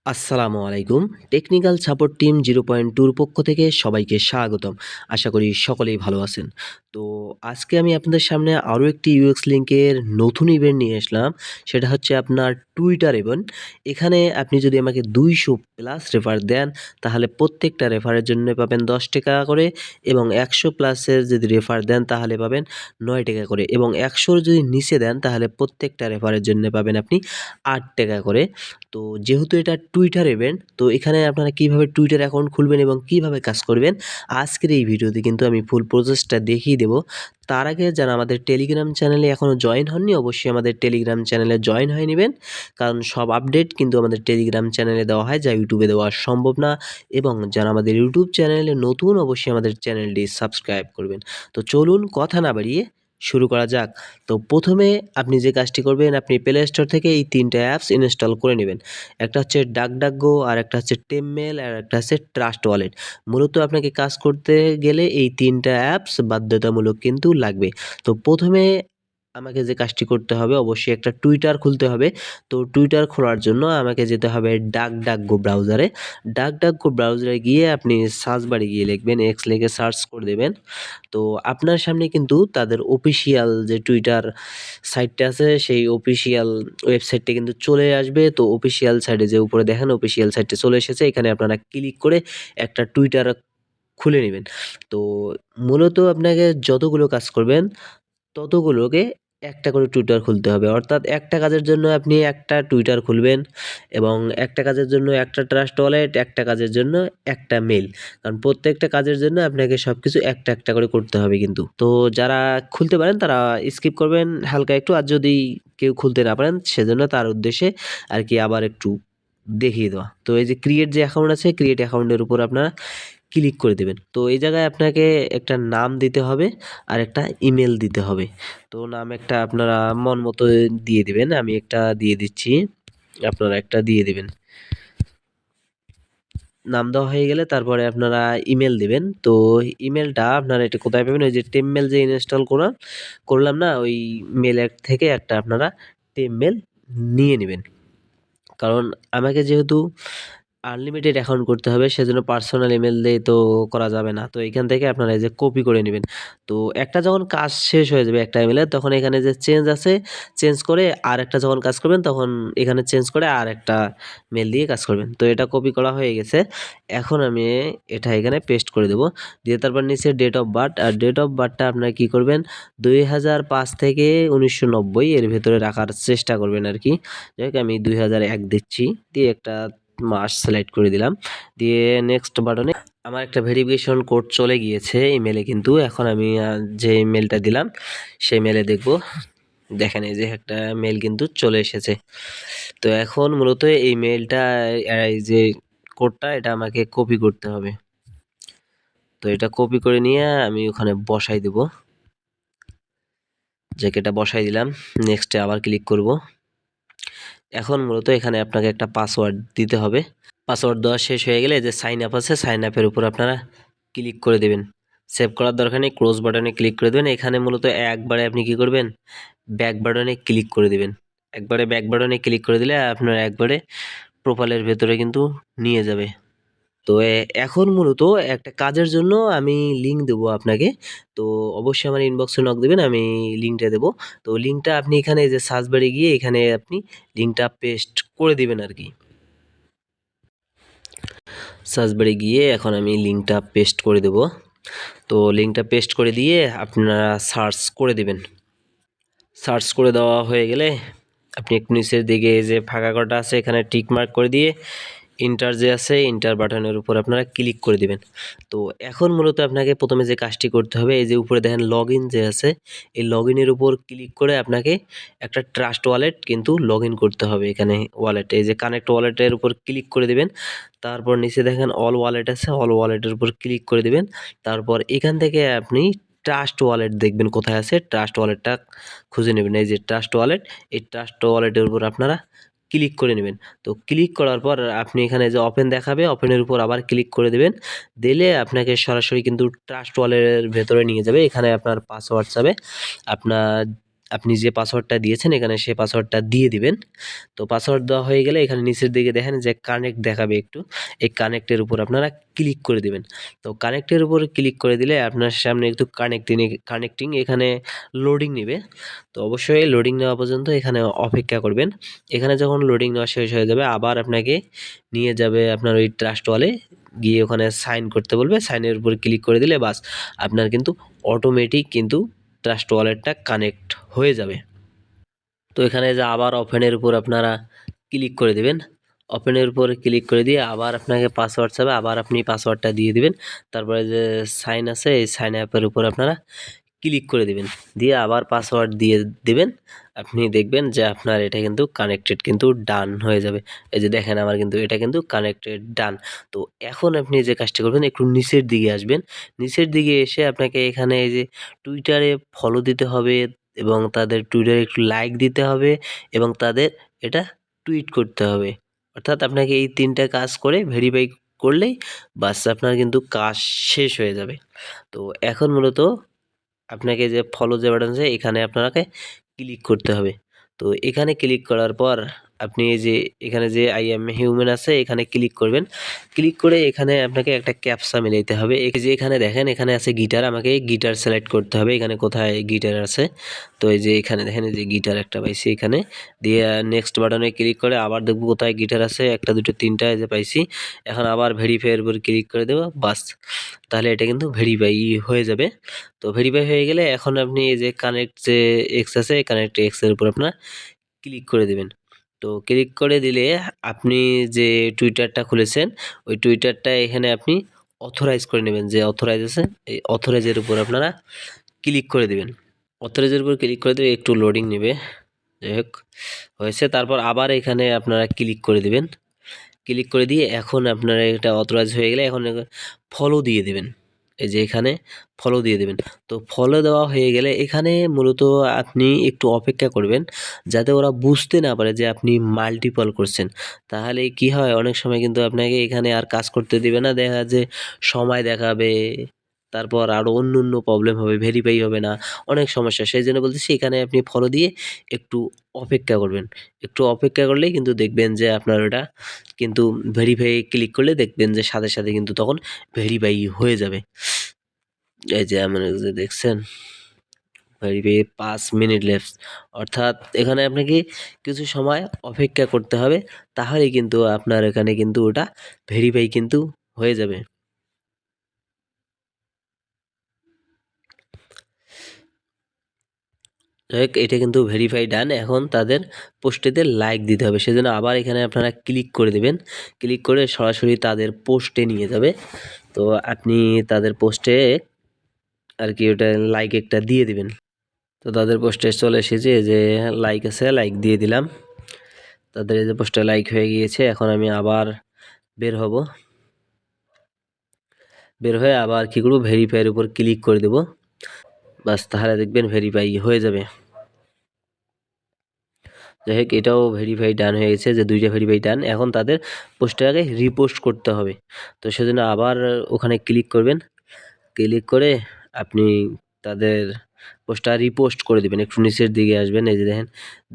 আসসালামু আলাইকুম। Technical support team 0.2 এর পক্ষ থেকে সবাইকে স্বাগতম। আশা করি সকলেই ভালো আছেন। তো আজকে আমি আপনাদের সামনে আরো একটি UX লিংকের নতুন ইভেন্ট নিয়ে আসলাম। সেটা হচ্ছে আপনার টুইটার ইভেন্ট। এখানে আপনি যদি আমাকে 200 প্লাস রেফার দেন, তাহলে প্রত্যেকটা রেফারের জন্য পাবেন ৳10 করে এবং 100 প্লাসের যদি রেফার দেন তাহলে পাবেন ৳9 করে এবং 100 র যদি নিচে দেন তাহলে প্রত্যেকটা রেফারের জন্য পাবেন আপনি ৳8 করে। তো যেহেতু এটা টুইটার ইভেন্ট, তো এখানে আপনারা কিভাবে টুইটার অ্যাকাউন্ট খুলবেন এবং কিভাবে কাজ করবেন, আজকের এই ভিডিওতে কিন্তু আমি ফুল প্রসেসটা দেখিয়ে দেবো। তার আগে যারা আমাদের টেলিগ্রাম চ্যানেলে এখনও জয়েন হননি, অবশ্যই আমাদের টেলিগ্রাম চ্যানেলে জয়েন হয়ে নিবেন। কারণ সব আপডেট কিন্তু আমাদের টেলিগ্রাম চ্যানেলে দেওয়া হয়, যা ইউটিউবে দেওয়া সম্ভব না। এবং যারা আমাদের ইউটিউব চ্যানেলে নতুন, অবশ্যই আমাদের চ্যানেলটি সাবস্ক্রাইব করবেন। তো চলুন কথা না বাড়িয়ে শুরু করা যাক। তো প্রথমে আপনি যে কাজটি করবেন, আপনি প্লে স্টোর থেকে এই 3টা অ্যাপস ইনস্টল করে নেবেন। একটা হচ্ছে ডাকডাকগো, আর একটা হচ্ছে টেমমেল, আর একটা হচ্ছে ট্রাস্ট ওয়ালেট। মূলত আপনাকে কাজ করতে গেলে এই 3টা অ্যাপস বাধ্যতামূলক কিন্তু লাগবে। তো প্রথমে আমাকে যে কাজটি করতে হবে, অবশ্যই একটা টুইটার খুলতে হবে। তো টুইটার খোলার জন্য আমাকে যেতে হবে ডাকডাকগো ব্রাউজারে। ডাকডাকগো ব্রাউজারে গিয়ে আপনি সার্চ বারে গিয়ে লিখবেন, এক্স লিখে সার্চ করে দেবেন। তো আপনার সামনে কিন্তু তাদের অফিসিয়াল যে টুইটার সাইটটা আছে, সেই অফিসিয়াল ওয়েবসাইটটা কিন্তু চলে আসবে। তো অফিসিয়াল সাইটে যে উপরে দেখেন, অফিসিয়াল সাইটটা চলে এসেছে। এখানে আপনারা ক্লিক করে একটা টুইটার খুলে নিবেন। তো মূলত আপনাকে যতগুলো কাজ করবেন, ততগুলোকে একটা করে টুইটার খুলতে হবে। অর্থাৎ একটা কাজের জন্য আপনি একটা টুইটার খুলবেন এবং একটা কাজের জন্য একটা ট্রাস্ট ওয়ালেট, একটা কাজের জন্য একটা মেইল। কারণ প্রত্যেকটা কাজের জন্য আপনাকে সবকিছু একটা, একটা করে করতে হবে কিন্তু। তো যারা খুলতে পারেন তারা স্কিপ করবেন হালকা একটু। আর যদি কেউ খুলতে না পারেন, সেজন্য তার উদ্দেশ্যে আরকি আবার একটু দেখিয়ে দেওয়া। তো এই যে ক্রিয়েট যে অ্যাকাউন্ট আছে, ক্রিয়েট অ্যাকাউন্টের উপর আপনারা ক্লিক করে দেবেন। তো এই জায়গায় আপনাকে একটা নাম দিতে হবে আর একটা ইমেল দিতে হবে। তো নাম একটা আপনারা মন মতো দিয়ে দিবেন। আমি একটা দিয়ে দিচ্ছি, আপনারা একটা দিয়ে দিবেন। নাম দেওয়া হয়ে গেলে তারপরে আপনারা ইমেল দিবেন। তো ইমেলটা আপনারা এটা কোথায় পাবেন? ওই যে টেমমেল যে ইনস্টল করলাম না? ওই মেলের থেকে একটা আপনারা টেমমেল নিয়ে নিবেন। কারণ আমাকে যেহেতু আনলিমিটেড অ্যাকাউন্ট করতে হবে, সেজন্য পার্সোনাল ইমেল দিয়ে তো করা যাবে না। তো এখান থেকে আপনারা এই যে কপি করে নিবেন। তো একটা যখন কাজ শেষ হয়ে যাবে একটা ইমেলের, তখন এখানে যে চেঞ্জ আছে, চেঞ্জ করে আরেকটা যখন কাজ করবেন, তখন এখানে চেঞ্জ করে আরেকটা মেল দিয়ে কাজ করবেন। তো এটা কপি করা হয়ে গেছে। এখন আমি এটা এখানে পেস্ট করে দেব। দিয়ে তারপর নিচে ডেট অফ বার্থ, আর ডেট অফ বার্থটা আপনারা কি করবেন, 2005 থেকে 1990 এর ভেতরে রাখার চেষ্টা করবেন আরকি। যাই হোক, আমি 2001 দিচ্ছি। দিয়ে একটা মাস সিলেক্ট করে দিলাম। দিয়ে নেক্সট বাটনে আমার একটা ভেরিফিকেশন কোড চলে গিয়েছে ইমেলে কিন্তু। এখন আমি যে মেলটা দিলাম, সেই মেলে দেখব। দেখেন এই যে একটা মেল কিন্তু চলে এসেছে। তো এখন মূলত এই মেলটা, এই যে কোডটা, এটা আমাকে কপি করতে হবে। তো এটা কপি করে নিয়ে আমি ওখানে বসাই দেব। এটা বসাই দিলাম। নেক্সটে আবার ক্লিক করব। এখন মূলত এখানে আপনাকে একটা পাসওয়ার্ড দিতে হবে। পাসওয়ার্ড দেওয়া শেষ হয়ে গেলে যে সাইন আপ আছে, সাইন আপের উপর আপনারা ক্লিক করে দেবেন। সেভ করার দরকার নেই, ক্লোজ বাটনে ক্লিক করে দেবেন। এখানে মূলত একবারে আপনি কি করবেন, ব্যাক বাটনে ক্লিক করে দিবেন। একবারে ব্যাক বাটনে ক্লিক করে দিলে আপনার একবারে প্রোফাইলের ভেতরে কিন্তু নিয়ে যাবে। তো এখন মূলত একটা কাজের জন্য আমি লিঙ্ক দেবো আপনাকে। তো অবশ্যই আমার ইনবক্সে নক দিবেন, আমি লিঙ্কটা দেবো। তো লিঙ্কটা আপনি এখানে যে সার্চ বারে গিয়ে এখানে আপনি লিঙ্কটা পেস্ট করে দিবেন আরকি। সার্চ বারে গিয়ে এখন আমি লিঙ্কটা পেস্ট করে দেব। তো লিঙ্কটা পেস্ট করে দিয়ে আপনারা সার্চ করে দিবেন। সার্চ করে দেওয়া হয়ে গেলে আপনি একটু নিচের দিকে যে ফাঁকা ঘরটা আছে, এখানে টিক মার্ক করে দিয়ে এন্টার যে আছে, এন্টার বাটনের উপর আপনারা ক্লিক করে দিবেন। তো এখন মূলত আপনাকে প্রথমে যে কাজটি করতে হবে, এই যে উপরে দেখেন লগইন যে আছে, এই লগইনের উপর ক্লিক করে আপনাকে একটা ট্রাস্ট ওয়ালেট কিন্তু লগইন করতে হবে। এখানে ওয়ালেটে এই যে কানেক্ট ওয়ালেটের উপর ক্লিক করে দিবেন। তারপর নিচে দেখেন অল ওয়ালেট আছে, অল ওয়ালেটের উপর ক্লিক করে দিবেন। তারপর এখান থেকে আপনি ট্রাস্ট ওয়ালেট দেখবেন কোথায় আছে, ট্রাস্ট ওয়ালেটটা খুঁজে নেবেন। এই যে ট্রাস্ট ওয়ালেট, এই ট্রাস্ট ওয়ালেটের উপর আপনারা ক্লিক করে নেবেন। তো ক্লিক করার পর আপনি এখানে যে ওপেন দেখাবে, ওপেনের উপর আবার ক্লিক করে দেবেন। দিলে আপনাকে সরাসরি কিন্তু ট্রাস্ট ওয়ালেটের ভেতরে নিয়ে যাবে। এখানে আপনার পাসওয়ার্ড চাবে, আপনার আপনি যে পাসওয়ার্ডটা দিয়েছেন এখানে সে পাসওয়ার্ডটা দিয়ে দিবেন। তো পাসওয়ার্ড দেওয়া হয়ে গেলে এখানে নিচের দিকে দেখেন যে কানেক্ট দেখাবে একটু, এই কানেক্টের উপর আপনারা ক্লিক করে দিবেন। তো কানেক্টের উপর ক্লিক করে দিলে আপনার সামনে একটু কানেক্টিং এখানে লোডিং নিবে। তো অবশ্যই লোডিং নেওয়া পর্যন্ত এখানে অপেক্ষা করবেন। এখানে যখন লোডিং নেওয়া শেষ হয়ে যাবে আবার আপনাকে নিয়ে যাবে আপনার ওই ট্রাস্ট ওয়ালে, গিয়ে ওখানে সাইন করতে বলবে, সাইনের উপর ক্লিক করে দিলে বাস আপনার কিন্তু অটোমেটিক কিন্তু ট্রাস্ট ওয়ালেটটা কানেক্ট হয়ে যাবে। তো এখানে যে আবার ওপেনের উপর আপনারা ক্লিক করে দেবেন। ওপেনের উপর ক্লিক করে দিয়ে আবার আপনাকে পাসওয়ার্ড চাবে, আবার আপনি পাসওয়ার্ডটা দিয়ে দিবেন। তারপরে যে সাইন আছে এই সাইন অ্যাপের উপর আপনারা ক্লিক করে দিবেন, দিয়ে আবার পাসওয়ার্ড দিয়ে দিবেন। আপনি দেখবেন যে আপনার এটা কিন্তু কানেক্টেড কিন্তু ডান হয়ে যাবে। এই যে দেখেন আমার কিন্তু এটা কিন্তু কানেক্টেড ডান। তো এখন আপনি যে কাজটা করবেন একটু নিচের দিকে আসবেন। নিচের দিকে এসে আপনাকে এখানে এই যে টুইটারে ফলো দিতে হবে এবং তাদের টুইটারে একটু লাইক দিতে হবে এবং তাদের এটা টুইট করতে হবে। অর্থাৎ আপনাকে এই ৩টা কাজ করে ভেরিফাই করলেই বাস আপনার কিন্তু কাজ শেষ হয়ে যাবে। তো এখন মূলত আপনাকে যে ফলো যে বাটন আছে এখানে আপনাকে ক্লিক করতে হবে। তো এখানে ক্লিক করার পর আপনি এই যে এখানে যে আই এম হিউম্যান আছে এখানে ক্লিক করবেন। ক্লিক করে এখানে আপনাকে একটা ক্যাপচা মিলাইতে হবে। এই যে এখানে দেখেন এখানে আছে গিটার, আমাকে গিটার সিলেক্ট করতে হবে। এখানে কোথায় গিটার আছে, তো এই যে এখানে দেখেন এই যে গিটার একটা পাইছি এখানে, দিয়ে নেক্সট বাটনে ক্লিক করে আবার দেখবো কোথায় গিটার আছে, ১টা ২টো ৩টা এই যে পাইছি। এখন আবার ভেরিফাইয়ের উপর ক্লিক করে দেবো, বাস তাহলে এটা কিন্তু ভেরিফাই হয়ে যাবে। তো ভেরিফাই হয়ে গেলে এখন আপনি এই যে কানেক্ট যে এক্স আছে কানেক্ট এক্স এর উপর আপনার ক্লিক করে দিবেন। তো ক্লিক করে দিলে আপনি যে টুইটারটা খুলেছেন ওই টুইটারটা এখানে আপনি অথরাইজ করে নেবেন, যে অথরাইজ আছে এই অথরাইজের উপর আপনারা ক্লিক করে দিবেন। অথরাইজের উপর ক্লিক করে দিলে একটু লোডিং নেবে, যাই হোক হয়েছে। তারপর আবার এখানে আপনারা ক্লিক করে দিবেন। ক্লিক করে দিয়ে এখন আপনারা এটা অথরাইজ হয়ে গেলে এখন ফলো দিয়ে দিবেন। এই যে এখানে ফলো দিয়ে দিবেন। তো ফলো দেওয়া হয়ে গেলে এখানে মূলত আপনি একটু অপেক্ষা করবেন যাতে ওরা বুঝতে না পারে যে আপনি মাল্টিপল করছেন। তাহলে কি হয় অনেক সময় কিন্তু আপনাকে এখানে আর কাজ করতে দিবে না। দেখা যে সময় দেখাবে, তারপর আরও অন্য প্রবলেম হবে, ভেরিফাই হবে না, অনেক সমস্যা। সেইজন্য বলতেছি এখানে আপনি ফলো দিয়ে একটু অপেক্ষা করবেন। একটু অপেক্ষা করলেই কিন্তু দেখবেন যে আপনার ওটা কিন্তু ভেরিফাই ক্লিক করলে দেখবেন যে সাথে কিন্তু তখন ভেরিফাই হয়ে যাবে। এই যে আমার যে দেখছেন ভেরিফাই ৫ মিনিট লেফট, অর্থাৎ এখানে আপনাকে কিছু সময় অপেক্ষা করতে হবে, তাহলেই কিন্তু আপনার এখানে কিন্তু ওটা ভেরিফাই কিন্তু হয়ে যাবে। যাই হোক এটা কিন্তু ভেরিফাই ডান। এখন তাদের পোস্টেতে লাইক দিতে হবে, সেজন্য আবার এখানে আপনারা ক্লিক করে দেবেন। ক্লিক করে সরাসরি তাদের পোস্টে নিয়ে যাবে। তো আপনি তাদের পোস্টে আর কি ওটা লাইক একটা দিয়ে দিবেন। তো তাদের পোস্টে চলে এসেছে যে লাইক আছে, লাইক দিয়ে দিলাম। তাদের এই যে পোস্টে লাইক হয়ে গিয়েছে। এখন আমি আবার বের হব, বের হয়ে আবার কি করব ভেরিফাইয়ের উপর ক্লিক করে দেব, বাস তাহলে দেখবেন ভেরিফাই হয়ে যাবে। যাই হোক এটাও ভেরিফাই ডান হয়ে গেছে, যে 2টা ভেরিফাই ডান। এখন তাদের পোস্টটাকে রিপোস্ট করতে হবে। তো সেজন্য আবার ওখানে ক্লিক করবেন। ক্লিক করে আপনি তাদের পোস্টটা রিপোস্ট করে দিবেন। একটু নিচের দিকে আসবেন, এই যে দেখেন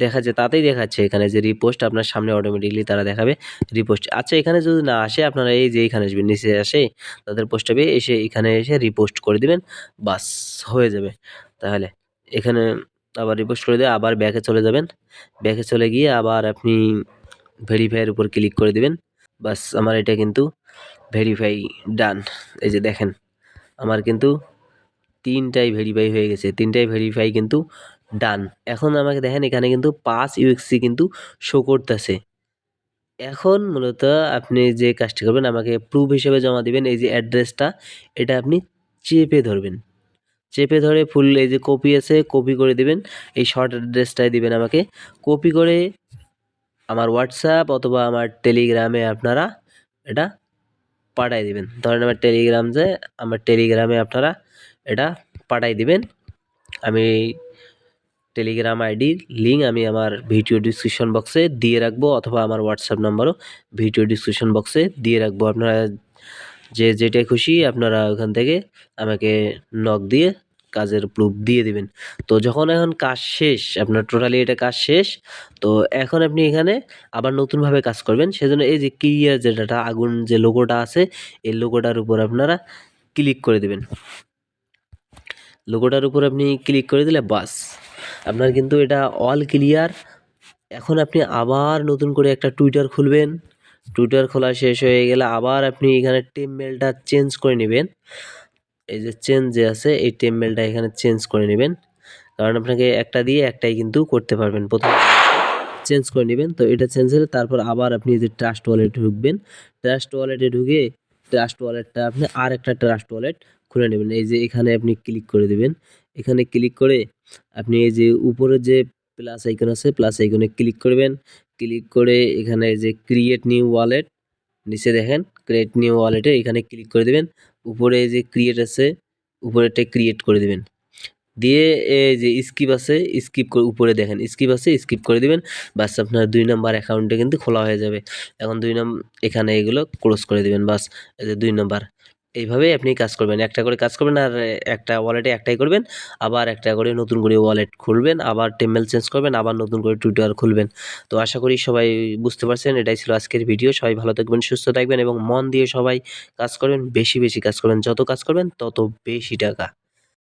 দেখাচ্ছে, তাতেই দেখাচ্ছে এখানে যে রিপোস্ট আপনার সামনে অটোমেটিকলি তারা দেখাবে রিপোস্ট। আচ্ছা এখানে যদি না আসে আপনারা এই যে এখানে আসবেন, নিচে আসে তাদের পোস্টে পেয়ে এসে এখানে এসে রিপোস্ট করে দিবেন, বাস হয়ে যাবে। তাহলে এখানে আবার রিপোস্ট করে দিয়ে আবার ব্যাকে চলে যাবেন। ব্যাকে চলে গিয়ে আবার আপনি ভেরিফাইয়ের উপর ক্লিক করে দিবেন, বাস আমার এটা কিন্তু ভেরিফাই ডান। এই যে দেখেন আমার কিন্তু ৩টাই ভেরিফাই হয়ে গেছে, ৩টাই ভেরিফাই কিন্তু ডান। এখন আমাকে দেখেন এখানে কিন্তু ৫ ইউএক্সি কিন্তু শো করতেছে। এখন মূলত আপনি যে কাজটি করবেন আমাকে প্রুফ হিসেবে জমা দিবেন। এই যে অ্যাড্রেসটা এটা আপনি চেপে ধরবেন, চেপে ধরে ফুল এই যে কপি আছে কপি করে দিবেন। এই শর্ট অ্যাড্রেসটাই দিবেন আমাকে, কপি করে আমার হোয়াটসঅ্যাপ অথবা আমার টেলিগ্রামে আপনারা এটা পাঠায় দিবেন। ধরেন আমার টেলিগ্রামে আপনারা এটা পাঠায় দিবেন। আমি টেলিগ্রাম আইডির লিঙ্ক আমি আমার ভিডিও ডিসক্রিপশন বক্সে দিয়ে রাখবো, অথবা আমার হোয়াটসঅ্যাপ নাম্বারও ভিডিও ডিসক্রিপশন বক্সে দিয়ে রাখবো। আপনারা যে যেটাই খুশি আপনারা ওখান থেকে আমাকে নক দিয়ে কাজের প্রুফ দিয়ে দিবেন। তো যখন এখন কাজ শেষ, আপনার টোটালি এটা কাজ শেষ, তো এখন আপনি এখানে আবার নতুনভাবে কাজ করবেন। সেজন্য এই যে ক্লিয়ার যেটাটা আগুন যে লোগোটা আছে, এই লোগোটার উপর আপনারা ক্লিক করে দিবেন। লোগোটার উপর আপনি ক্লিক করে দিলে বাস, আপনার কিন্তু এটা অল ক্লিয়ার। এখন আপনি আবার নতুন করে একটা টুইটার খুলবেন। টুইটার খোলা শেষ হয়ে গেলে আবার আপনি এখানে টেম্পলেটটা চেঞ্জ করে নেবেন। এই যে চেঞ্জ যে আছে, এই টেম্পলেটটা এখানে চেঞ্জ করে নেবেন। কারণ আপনাকে একটা দিয়ে একটাই কিন্তু করতে পারবেন। প্রথমে চেঞ্জ করে নেবেন। তো এটা চেঞ্জ হলে তারপর আবার আপনি এই যে ট্রাস্ট ওয়ালেটে ঢুকবেন। ট্রাস্ট ওয়ালেটে ঢুকে ট্রাস্ট ওয়ালেটটা আপনি আরেকটা ট্রাস্ট ওয়ালেট খুলে নেবেন। এই যে এখানে আপনি ক্লিক করে দিবেন। এখানে ক্লিক করে আপনি এই যে উপরে যে প্লাস আইকন আছে, প্লাস আইকনে ক্লিক করবেন। ক্লিক করে এখানে যে ক্রিয়েট নিউ ওয়ালেট, নিচে দেখেন ক্রিয়েট নিউ ওয়ালেটে এখানে ক্লিক করে দিবেন। উপরে এই যে ক্রিয়েট আছে, উপরেরটা ক্রিয়েট করে দিবেন। দিয়ে এই যে স্কিপ আছে, স্কিপ করে উপরে দেখেন স্কিপ আছে, স্কিপ করে দিবেন। বাস আপনার ২ নাম্বার অ্যাকাউন্টে কিন্তু খোলা হয়ে যাবে। এখন ২ এখানে এগুলো ক্লোজ করে দিবেন। বাস এই যে ২ নাম্বার। এইভাবেই আপনি কাজ করবেন। একটা করে কাজ করবেন আর একটা ওয়ালেটে একটাই করবেন। আবার একটা করে নতুন করে ওয়ালেট খুলবেন, আবার টেম্পলেট চেঞ্জ করবেন, আবার নতুন করে টুইটার খুলবেন। তো আশা করি সবাই বুঝতে পারছেন। এটাই ছিল আজকের ভিডিও। সবাই ভালো থাকবেন, সুস্থ থাকবেন এবং মন দিয়ে সবাই কাজ করবেন। বেশি কাজ করবেন। যত কাজ করবেন তত বেশি টাকা।